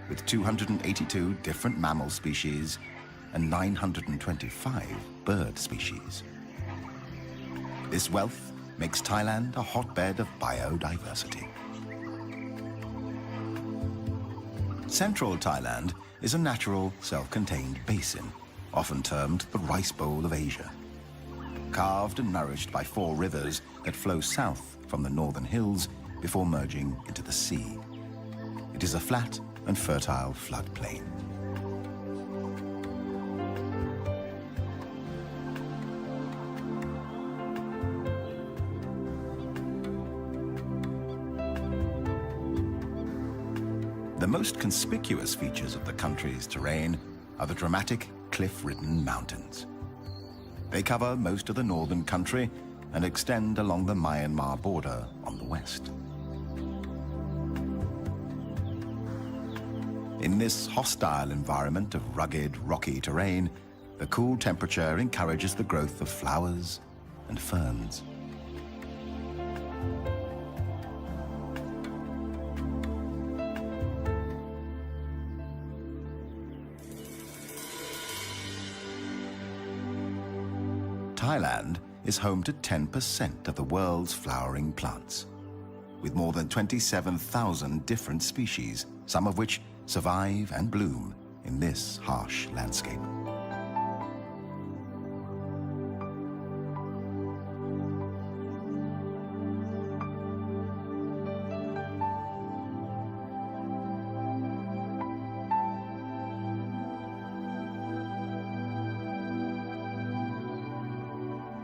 with 282 different mammal species and 925 bird species. This wealth makes Thailand a hotbed of biodiversity. Central Thailand is a natural, self-contained basin, often termed the Rice Bowl of Asia. Carved and nourished by 4 rivers that flow south from the northern hills before merging into the sea. It is a flat and fertile floodplain. The most conspicuous features of the country's terrain are the dramatic cliff-ridden mountains. They cover most of the northern country and extend along the Myanmar border on the west. In this hostile environment of rugged, rocky terrain, the cool temperature encourages the growth of flowers and ferns. Thailand is home to 10% of the world's flowering plants, with more than 27,000 different species, some of which survive and bloom in this harsh landscape.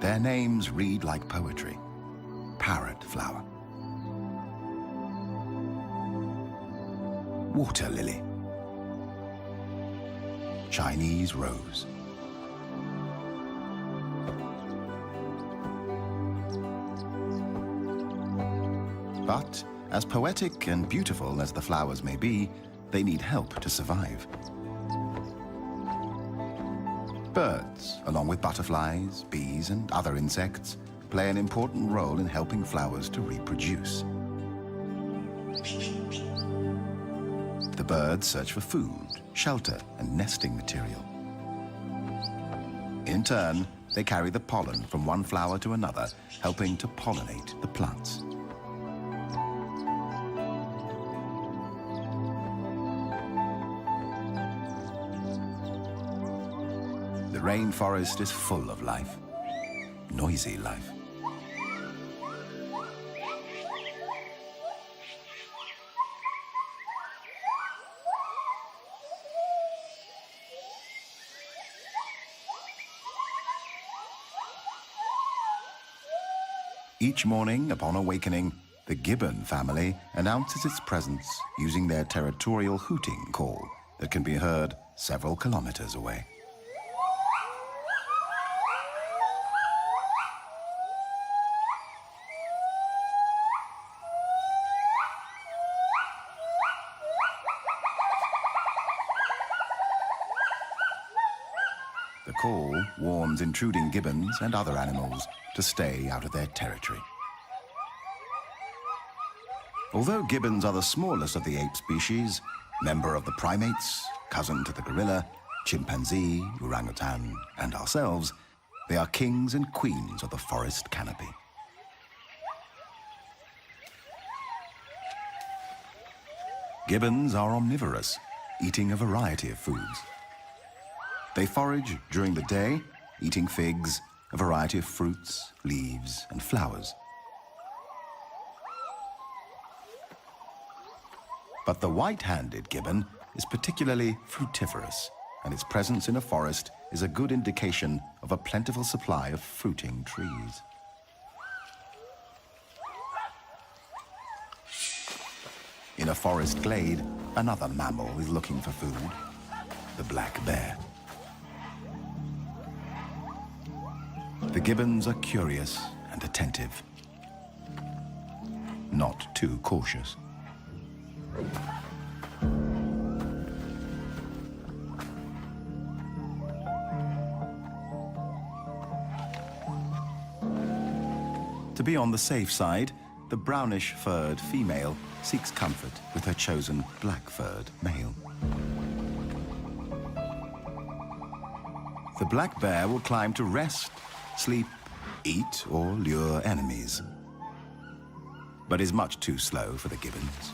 Their names read like poetry. Parrot flower, water lily, Chinese rose, but as poetic and beautiful as the flowers may be, they need help to survive. Birds, along with butterflies, bees, and other insects, play an important role in helping flowers to reproduce. The birds search for food, shelter, and nesting material. In turn, they carry the pollen from one flower to another, helping to pollinate the plants. The rainforest is full of life, noisy life. Each morning, upon awakening, the gibbon family announces its presence using their territorial hooting call that can be heard several kilometers away. The call warns intruding gibbons and other animals to stay out of their territory. Although gibbons are the smallest of the ape species, member of the primates, cousin to the gorilla, chimpanzee, orangutan, and ourselves, they are kings and queens of the forest canopy. Gibbons are omnivorous, eating a variety of foods. They forage during the day, eating figs, a variety of fruits, leaves, and flowers. But the white-handed gibbon is particularly fruitiferous, and its presence in a forest is a good indication of a plentiful supply of fruiting trees. In a forest glade, another mammal is looking for food, the black bear. The gibbons are curious and attentive, not too cautious. To be on the safe side, the brownish-furred female seeks comfort with her chosen black-furred male. The black bear will climb to rest, sleep, eat, or lure enemies, but is much too slow for the gibbons.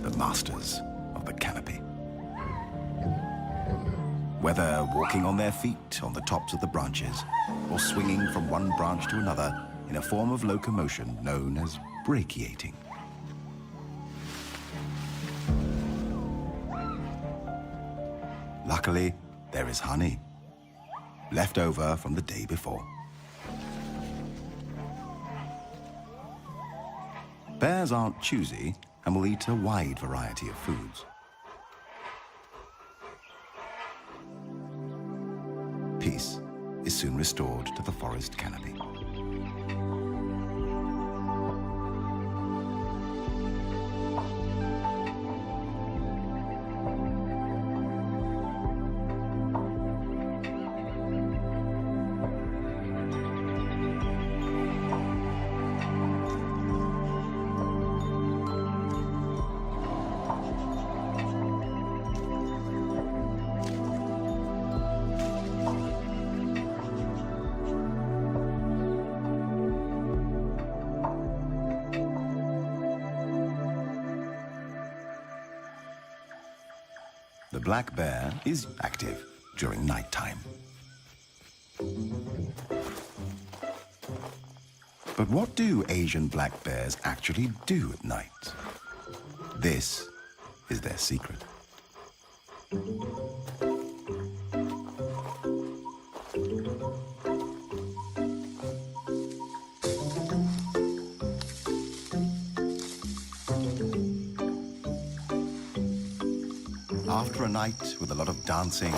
The masters of the canopy. Whether walking on their feet on the tops of the branches, or swinging from one branch to another in a form of locomotion known as brachiating. Luckily, there is honey, left over from the day before. Bears aren't choosy and will eat a wide variety of foods. Peace is soon restored to the forest canopy. The black bear is active during nighttime. But what do Asian black bears actually do at night? This is their secret. After a night with a lot of dancing,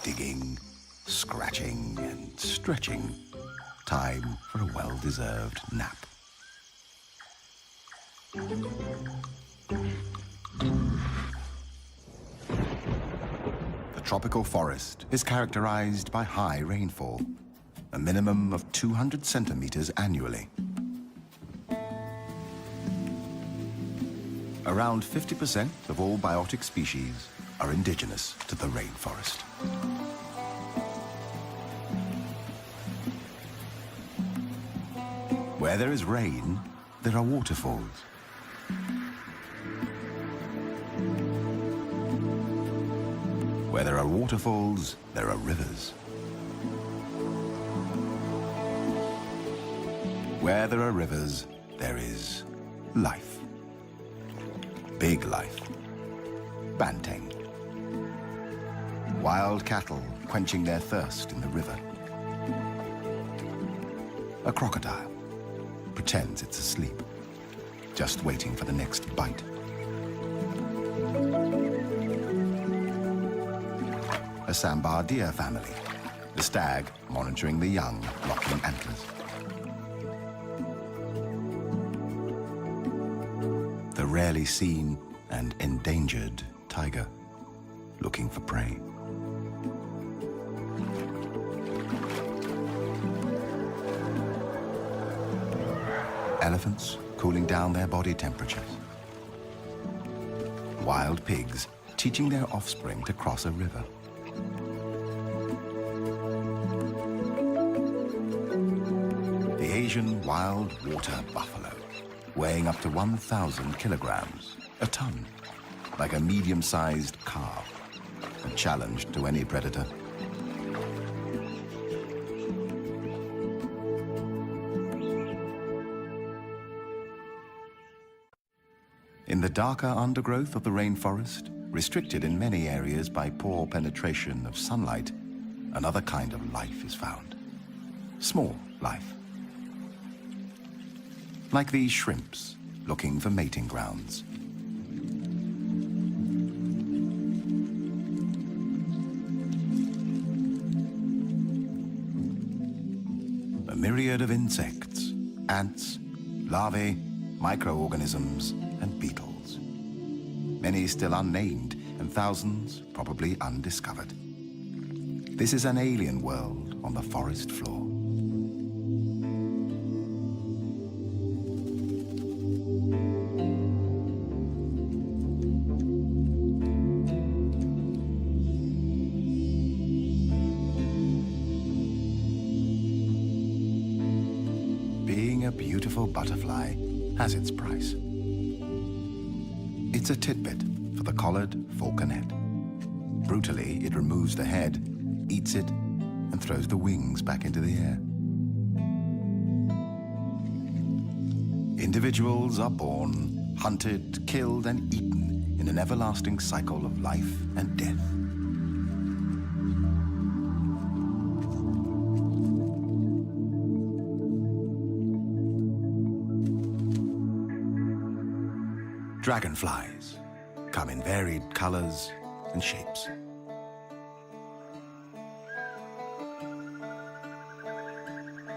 digging, scratching, and stretching, time for a well-deserved nap. The tropical forest is characterized by high rainfall, a minimum of 200 centimeters annually. Around 50% of all biotic species are indigenous to the rainforest. Where there is rain, there are waterfalls. Where there are waterfalls, there are rivers. Where there are rivers, there is life. Big life. Banteng. Wild cattle quenching their thirst in the river. A crocodile pretends it's asleep, just waiting for the next bite. A sambar deer family, the stag monitoring the young, locking antlers. The rarely seen and endangered tiger, looking for prey. Elephants cooling down their body temperatures. Wild pigs teaching their offspring to cross a river. The Asian wild water buffalo, weighing up to 1,000 kilograms, a ton, like a medium-sized calf, a challenge to any predator. In the darker undergrowth of the rainforest, restricted in many areas by poor penetration of sunlight, another kind of life is found. Small life. Like these shrimps looking for mating grounds. A myriad of insects, ants, larvae, microorganisms, and beetles. Many still unnamed, and thousands probably undiscovered. This is an alien world on the forest floor. butterfly has its price. It's a titbit for the collared falconet. Brutally, it removes the head, eats it, and throws the wings back into the air. Individuals are born, hunted, killed, and eaten in an everlasting cycle of life and death. Dragonflies come in varied colors and shapes.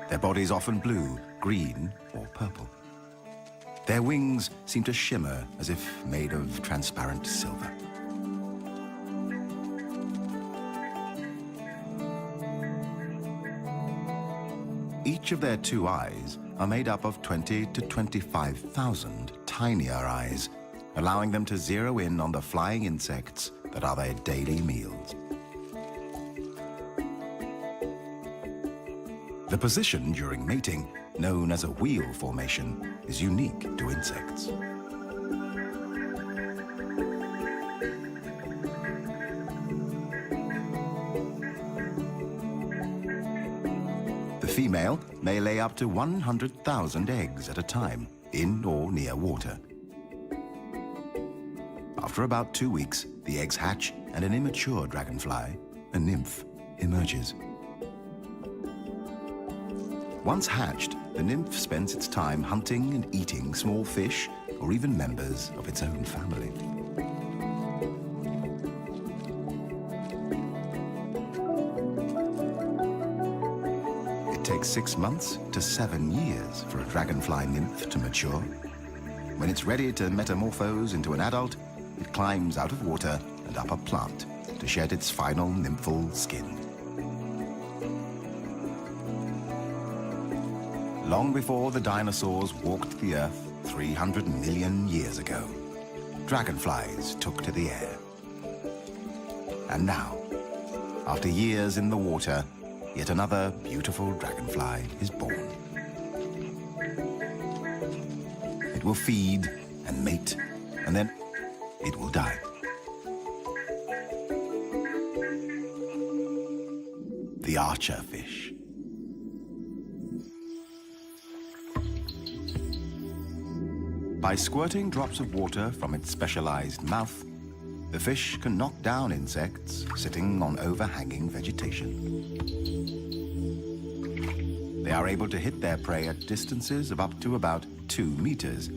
Their bodies often blue, green, or purple. Their wings seem to shimmer as if made of transparent silver. Each of their two eyes are made up of 20 to 25,000 tinier eyes, allowing them to zero in on the flying insects that are their daily meals. The position during mating, known as a wheel formation, is unique to insects. The female may lay up to 100,000 eggs at a time, in or near water. After about 2 weeks, the eggs hatch and an immature dragonfly, a nymph, emerges. Once hatched, the nymph spends its time hunting and eating small fish or even members of its own family. It takes 6 months to 7 years for a dragonfly nymph to mature. When it's ready to metamorphose into an adult, it climbs out of water and up a plant to shed its final nymphal skin. Long before the dinosaurs walked the earth 300 million years ago, dragonflies took to the air. And now, after years in the water, yet another beautiful dragonfly is born. It will feed and mate, and then it will die. The archer fish. By squirting drops of water from its specialized mouth, the fish can knock down insects sitting on overhanging vegetation. They are able to hit their prey at distances of up to about 2 meters.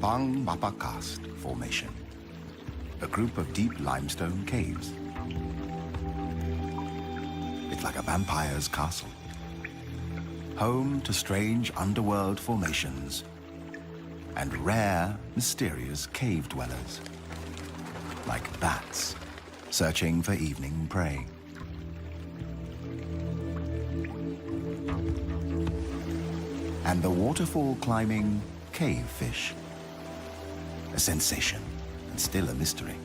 Pang Mapa Karst Formation, a group of deep limestone caves. It's like a vampire's castle, home to strange underworld formations and rare, mysterious cave dwellers, like bats searching for evening prey. And the waterfall climbing cave fish, a sensation and still a mystery.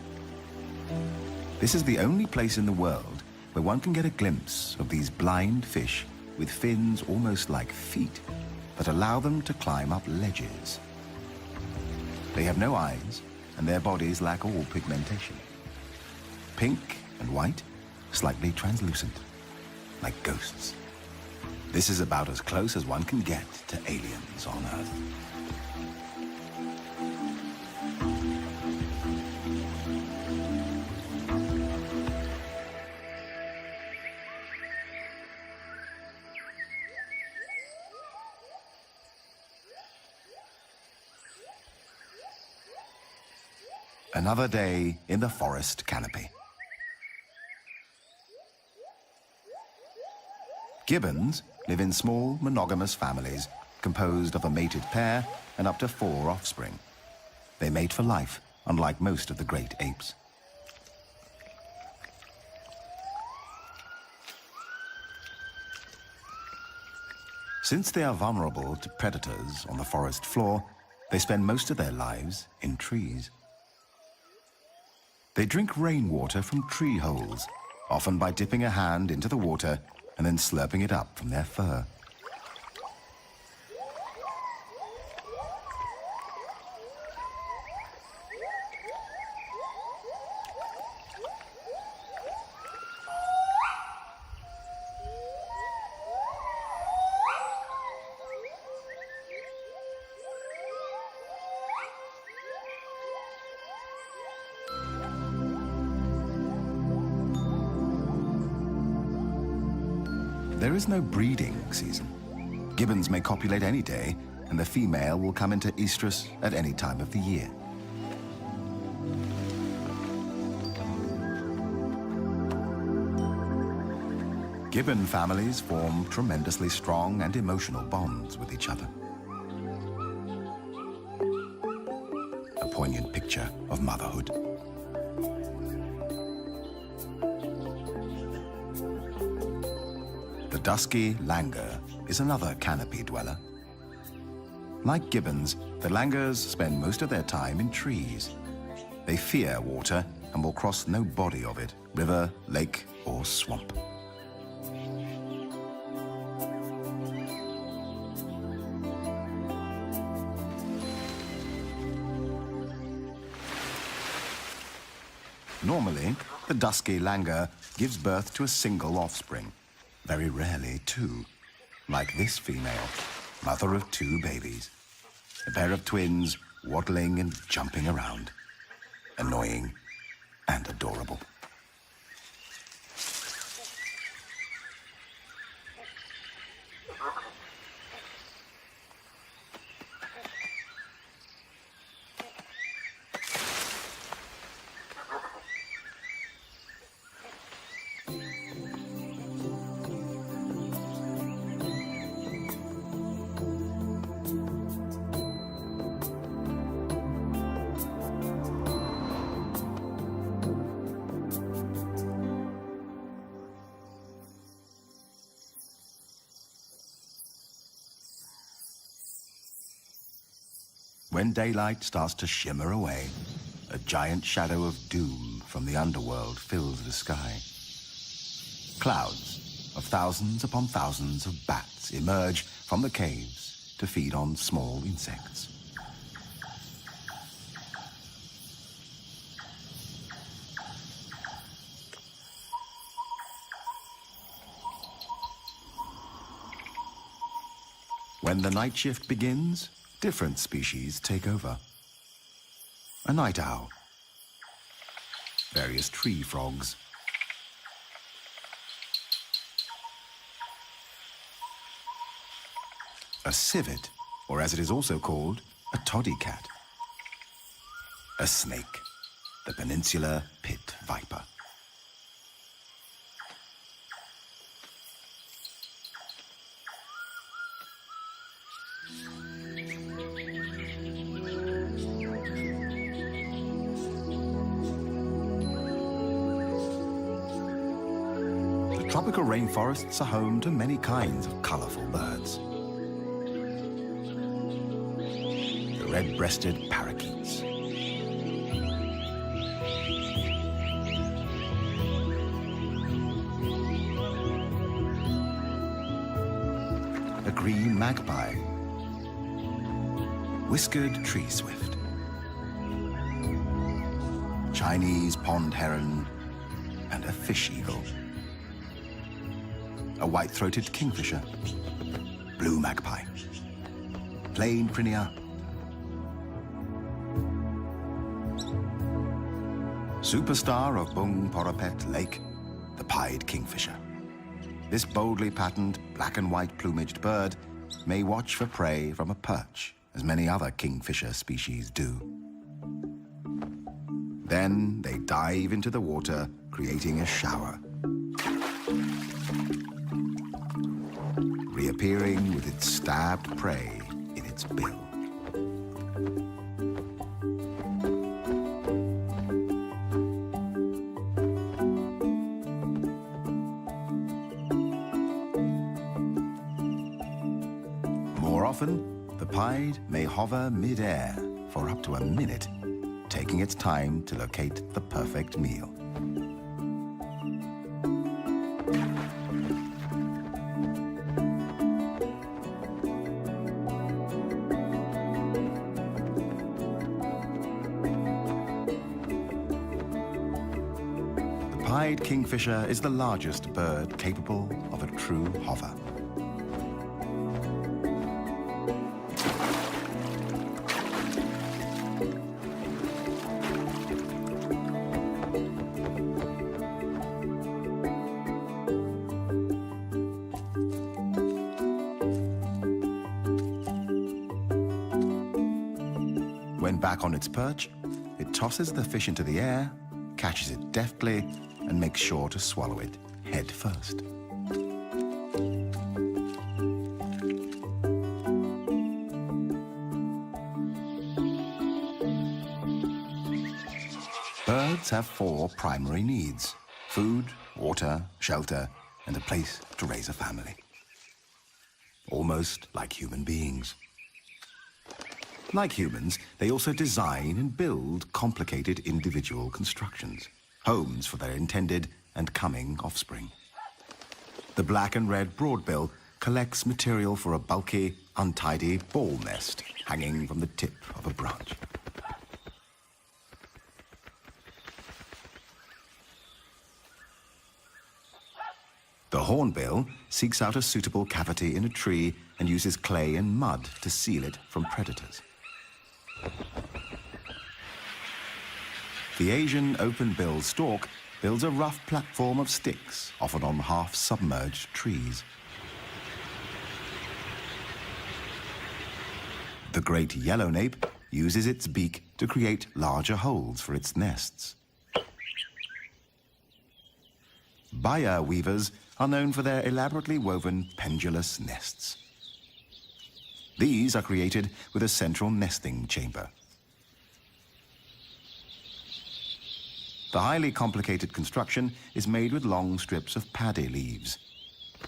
This is the only place in the world where one can get a glimpse of these blind fish with fins almost like feet that allow them to climb up ledges. They have no eyes, and their bodies lack all pigmentation. Pink and white, slightly translucent, like ghosts. This is about as close as one can get to aliens on Earth. Another day in the forest canopy. Gibbons live in small monogamous families composed of a mated pair and up to 4 offspring. They mate for life, unlike most of the great apes. Since they are vulnerable to predators on the forest floor, they spend most of their lives in trees. They drink rainwater from tree holes often by dipping a hand into the water and then slurping it up from their fur. There is no breeding season. Gibbons may copulate any day, and the female will come into estrus at any time of the year. Gibbon families form tremendously strong and emotional bonds with each other. A poignant picture of motherhood. The dusky langur is another canopy dweller. Like gibbons, the langurs spend most of their time in trees. They fear water and will cross no body of it, river, lake, or swamp. Normally, the dusky langur gives birth to a single offspring. Very rarely two, like this female, mother of two babies. A pair of twins waddling and jumping around. Annoying and adorable. When daylight starts to shimmer away, a giant shadow of doom from the underworld fills the sky. Clouds of thousands upon thousands of bats emerge from the caves to feed on small insects. When the night shift begins, different species take over. A night owl, various tree frogs, a civet, or as it is also called, a toddy cat, a snake, the peninsular pit viper. Tropical rainforests are home to many kinds of colorful birds. The red-breasted parakeets, a green magpie, whiskered tree swift, Chinese pond heron, and a fish eagle. A white-throated kingfisher, blue magpie, plain prinia, superstar of Bung Porapet Lake, the pied kingfisher. This boldly patterned black and white plumaged bird may watch for prey from a perch, as many other kingfisher species do. Then they dive into the water, creating a shower, reappearing with its stabbed prey in its bill. More often, the pied may hover mid-air for up to a minute, taking its time to locate the perfect meal. pied kingfisher is the largest bird capable of a true hover. When back on its perch, it tosses the fish into the air, catches it deftly, and makes sure to swallow it head first. Birds have 4 primary needs: food, water, shelter, and a place to raise a family. Almost like human beings. Like humans, they also design and build complicated individual constructions, homes for their intended and coming offspring. The black and red broadbill collects material for a bulky, untidy ball nest hanging from the tip of a branch. The hornbill seeks out a suitable cavity in a tree and uses clay and mud to seal it from predators. The Asian open-billed stork builds a rough platform of sticks, often on half-submerged trees. The great yellownape uses its beak to create larger holes for its nests. Baya weavers are known for their elaborately woven pendulous nests. These are created with a central nesting chamber. The highly complicated construction is made with long strips of paddy leaves,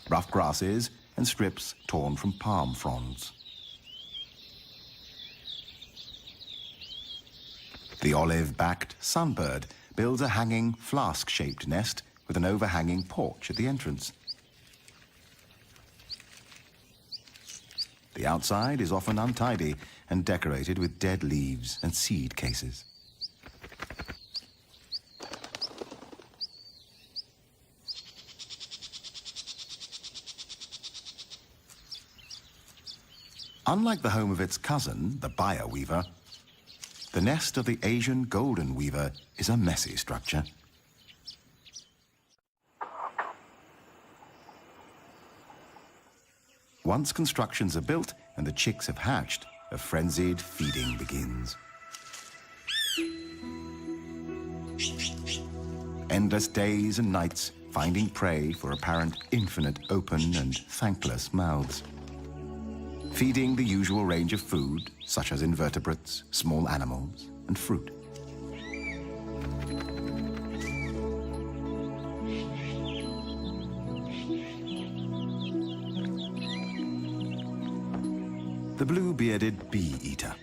rough grasses, and strips torn from palm fronds. The olive-backed sunbird builds a hanging flask-shaped nest with an overhanging porch at the entrance. The outside is often untidy and decorated with dead leaves and seed cases. Unlike the home of its cousin, the Baya weaver, the nest of the Asian golden weaver is a messy structure. Once constructions are built and the chicks have hatched, a frenzied feeding begins. Endless days and nights finding prey for apparent infinite open and thankless mouths. Feeding the usual range of food, such as invertebrates, small animals, and fruit. The blue-bearded bee-eater,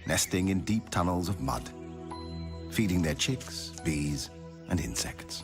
nesting in deep tunnels of mud, feeding their chicks, bees, and insects.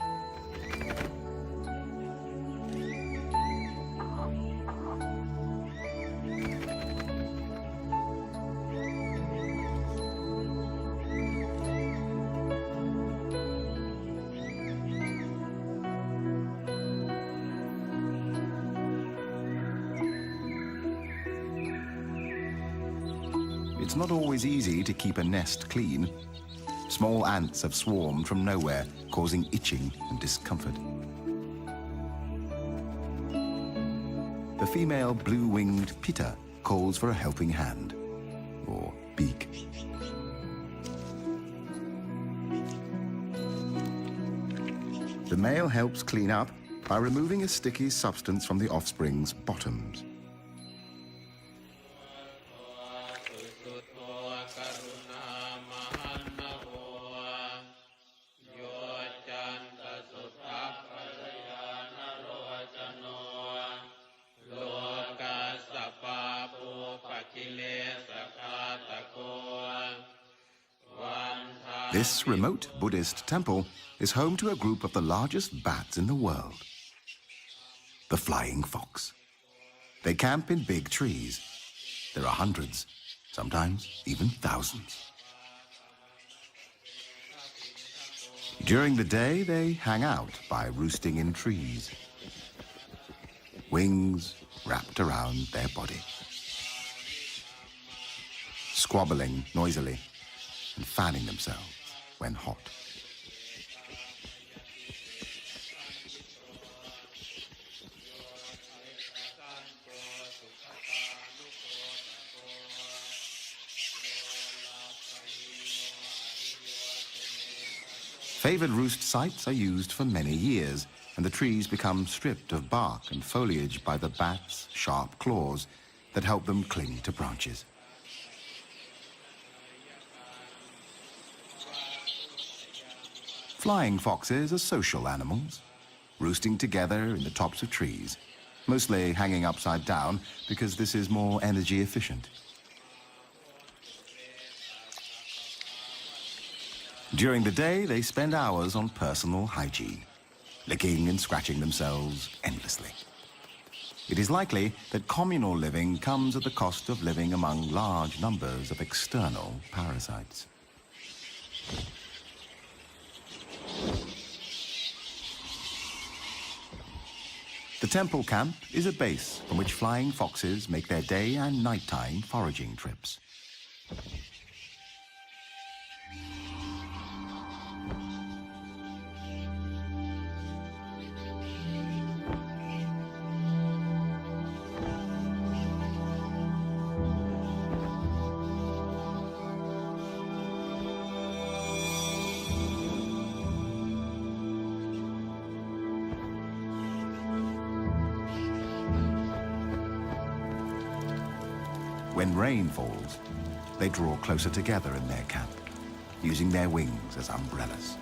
It's not always easy to keep a nest clean. Small ants have swarmed from nowhere, causing itching and discomfort. The female blue-winged pitta calls for a helping hand, or beak. The male helps clean up by removing a sticky substance from the offspring's bottoms. This remote Buddhist temple is home to a group of the largest bats in the world, the flying fox. They camp in big trees. There are hundreds, sometimes even thousands. During the day, they hang out by roosting in trees, wings wrapped around their body, squabbling noisily and fanning themselves when hot. Favored roost sites are used for many years, and the trees become stripped of bark and foliage by the bats' sharp claws that help them cling to branches. Flying foxes are social animals, roosting together in the tops of trees, mostly hanging upside down because this is more energy efficient. During the day, they spend hours on personal hygiene, licking and scratching themselves endlessly. It is likely that communal living comes at the cost of living among large numbers of external parasites. The temple camp is a base from which flying foxes make their day and nighttime foraging trips. When rain falls, they draw closer together in their camp, using their wings as umbrellas.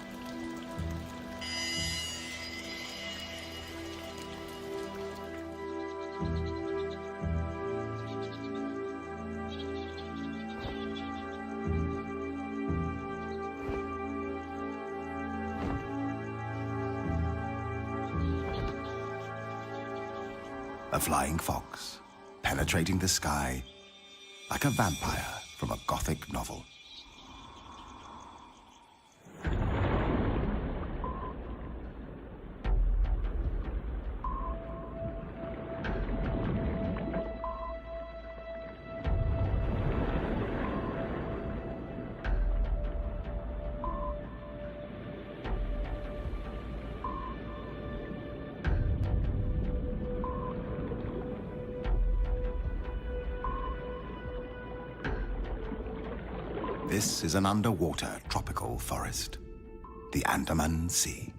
A flying fox, penetrating the sky like a vampire from a Gothic novel. This is an underwater tropical forest, the Andaman Sea.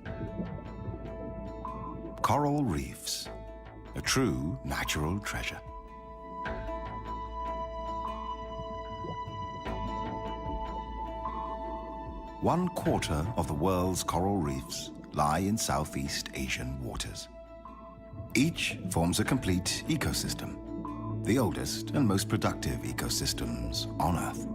Coral reefs, a true natural treasure. One quarter of the world's coral reefs lie in Southeast Asian waters. Each forms a complete ecosystem, the oldest and most productive ecosystems on Earth.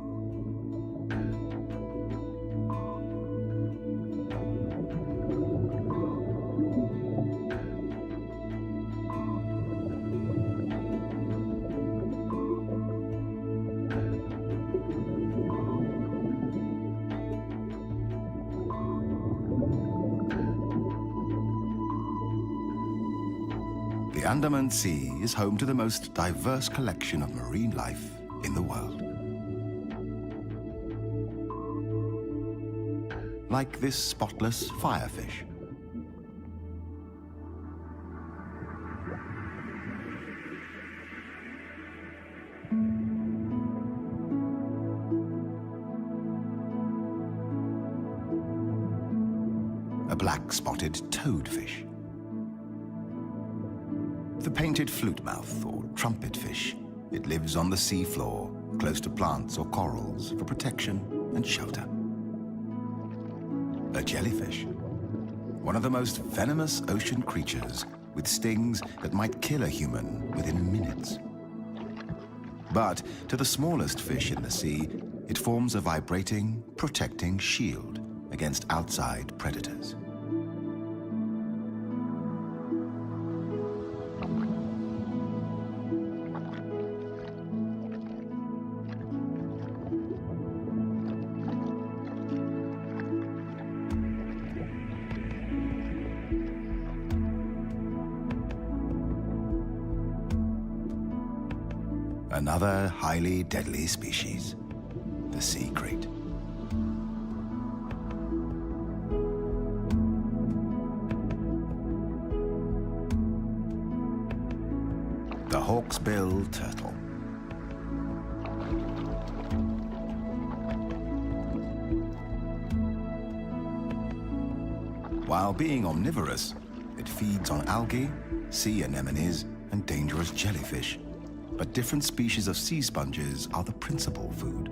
The Andaman Sea is home to the most diverse collection of marine life in the world. Like this spotless firefish. A black-spotted toadfish. The painted flutemouth or trumpetfish. It lives on the seafloor, close to plants or corals for protection and shelter. A jellyfish, one of the most venomous ocean creatures with stings that might kill a human within minutes. But to the smallest fish in the sea, it forms a vibrating, protecting shield against outside predators. Another highly deadly species, the sea crate. The hawksbill turtle. While being omnivorous, it feeds on algae, sea anemones, and dangerous jellyfish. But different species of sea sponges are the principal food.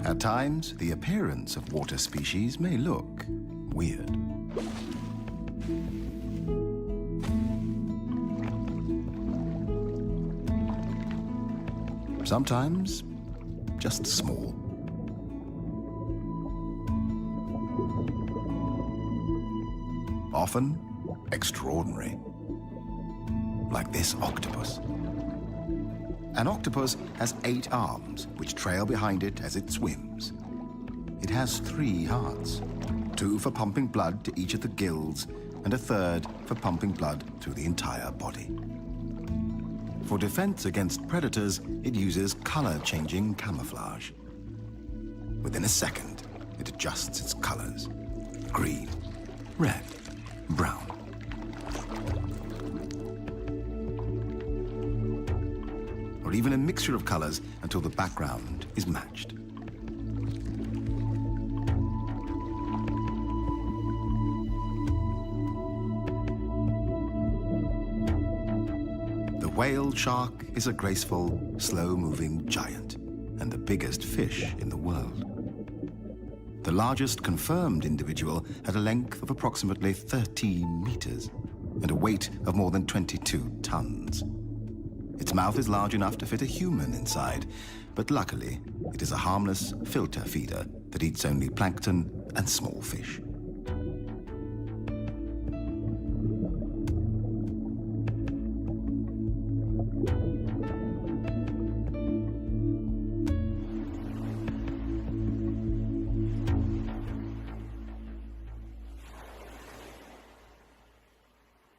At times, the appearance of water species may look weird. Sometimes, just small. Often, extraordinary. Like this octopus. An octopus has 8 arms, which trail behind it as it swims. It has 3 hearts, 2 for pumping blood to each of the gills, and a 3rd for pumping blood through the entire body. For defense against predators, it uses color-changing camouflage. Within a second, it adjusts its colors: green, red, brown. Or even a mixture of colors until the background is matched. The whale shark is a graceful, slow-moving giant and the biggest fish in the world. The largest confirmed individual had a length of approximately 13 meters and a weight of more than 22 tons. Its mouth is large enough to fit a human inside, but luckily, it is a harmless filter feeder that eats only plankton and small fish.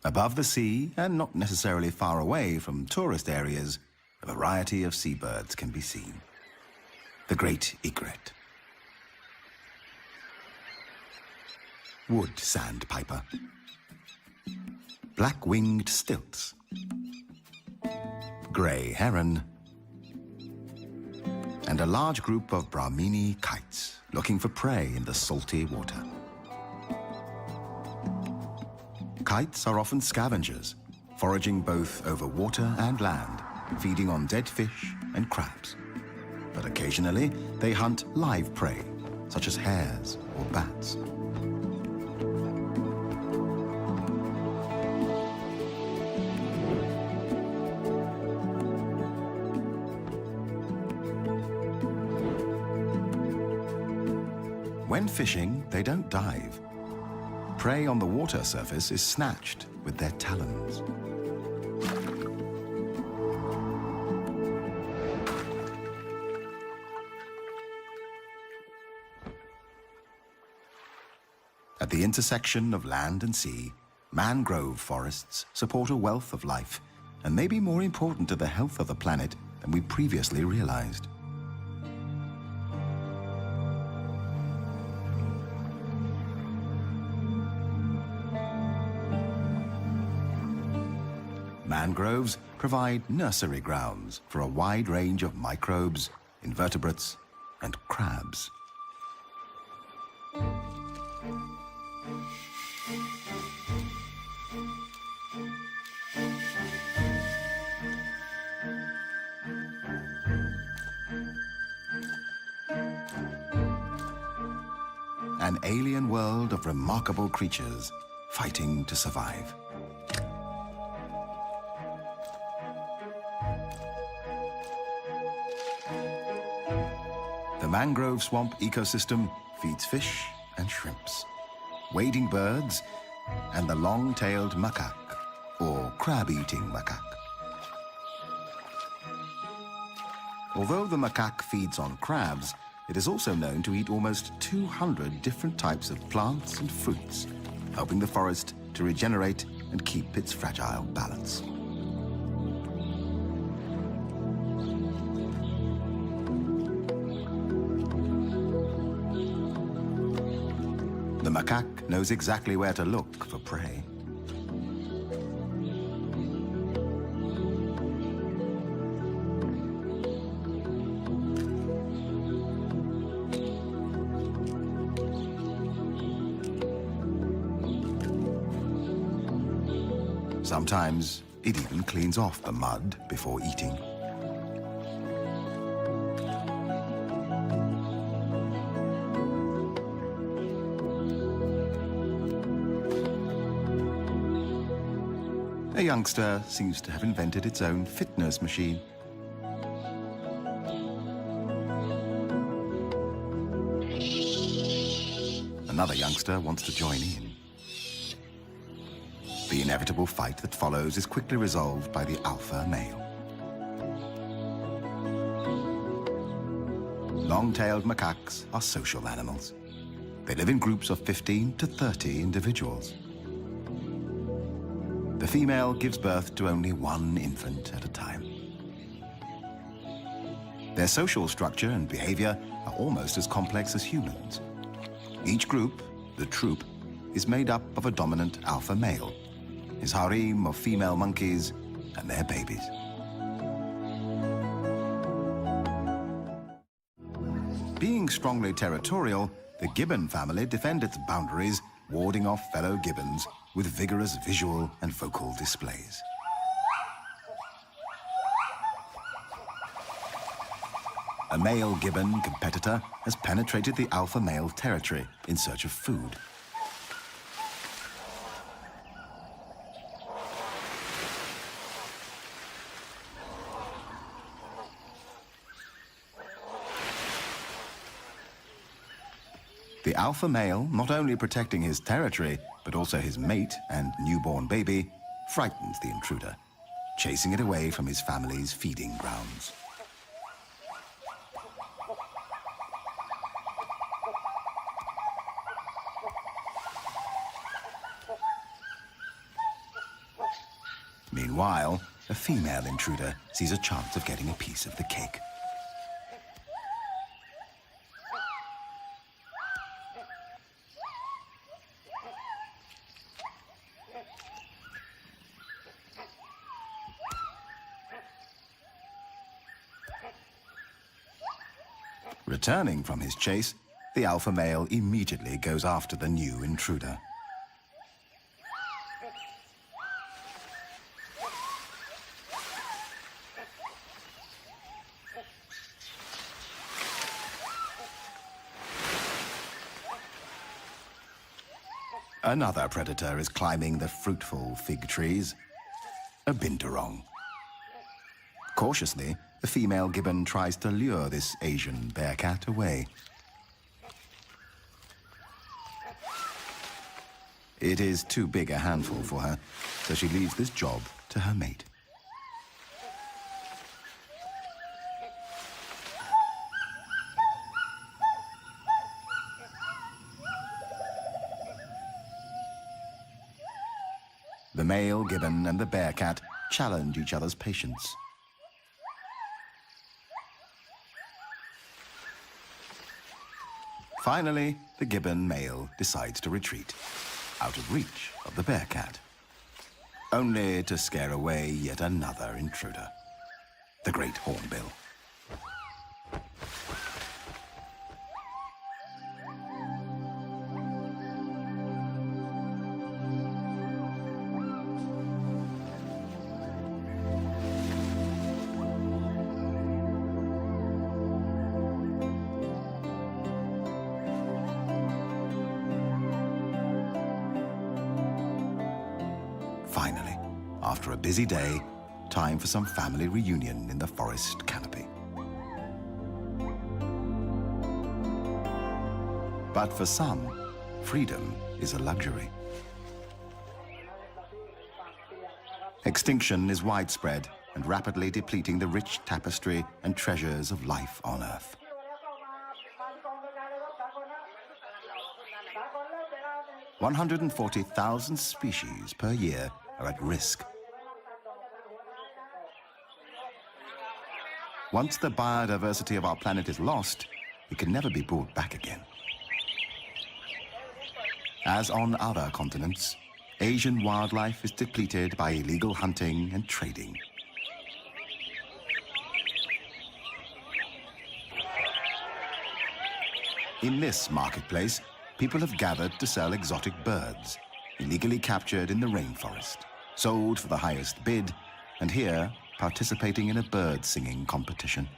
Above the sea, and not necessarily far away from tourist areas, a variety of seabirds can be seen. The great egret, wood sandpiper, black-winged stilts, grey heron, and a large group of Brahmini kites looking for prey in the salty water. Kites are often scavengers, foraging both over water and land, feeding on dead fish and crabs. But occasionally, they hunt live prey, such as hares or bats. When fishing, they don't dive. Prey on the water surface is snatched with their talons. At the intersection of land and sea, mangrove forests support a wealth of life and may be more important to the health of the planet than we previously realized. Mangroves provide nursery grounds for a wide range of microbes, invertebrates, and crabs. An alien world of remarkable creatures fighting to survive. The mangrove swamp ecosystem feeds fish and shrimps, wading birds, and the long-tailed macaque, or crab-eating macaque. Although the macaque feeds on crabs, it is also known to eat almost 200 different types of plants and fruits, helping the forest to regenerate and keep its fragile balance. The macaque knows exactly where to look for prey. Sometimes it even cleans off the mud before eating. A youngster seems to have invented its own fitness machine. Another youngster wants to join in. The inevitable fight that follows is quickly resolved by the alpha male. Long-tailed macaques are social animals. They live in groups of 15 to 30 individuals. The female gives birth to only one infant at a time. Their social structure and behavior are almost as complex as humans. Each group, the troop, is made up of a dominant alpha male, his harem of female monkeys, and their babies. Being strongly territorial, the gibbon family defend its boundaries, warding off fellow gibbons with vigorous visual and vocal displays. A male gibbon competitor has penetrated the alpha male territory in search of food. The alpha male, not only protecting his territory, but also his mate and newborn baby, frightens the intruder, chasing it away from his family's feeding grounds. Meanwhile, a female intruder sees a chance of getting a piece of the cake. Returning from his chase, the alpha male immediately goes after the new intruder. Another predator is climbing the fruitful fig trees, a binturong. Cautiously, the female gibbon tries to lure this Asian bearcat away. It is too big a handful for her, so she leaves this job to her mate. The male gibbon and the bearcat challenge each other's patience. Finally, the gibbon male decides to retreat, out of reach of the bearcat, only to scare away yet another intruder, the great hornbill. Finally, after a busy day, time for some family reunion in the forest canopy. But for some, freedom is a luxury. Extinction is widespread and rapidly depleting the rich tapestry and treasures of life on Earth. 140,000 species per year are at risk. Once the biodiversity of our planet is lost, it can never be brought back again. As on other continents, Asian wildlife is depleted by illegal hunting and trading. In this marketplace, people have gathered to sell exotic birds, illegally captured in the rainforest, sold for the highest bid, and here participating in a bird singing competition.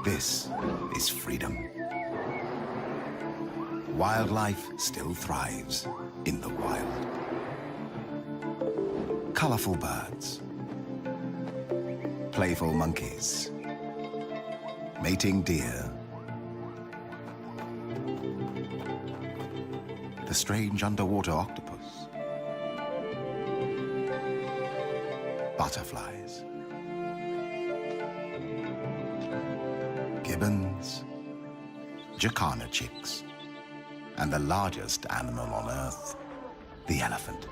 This is freedom. Wildlife still thrives in the wild. Colorful birds, playful monkeys, mating deer, the strange underwater octopus, butterflies, gibbons, jacana chicks, and the largest animal on Earth, the elephant.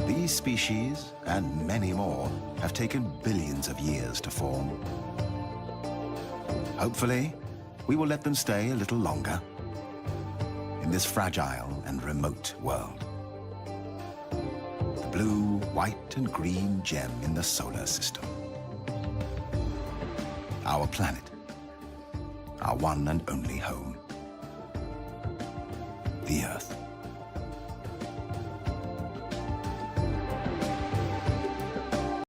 These species, and many more, have taken billions of years to form. Hopefully, we will let them stay a little longer in this fragile and remote world. The blue, white, and green gem in the solar system. Our planet, our one and only home, the Earth.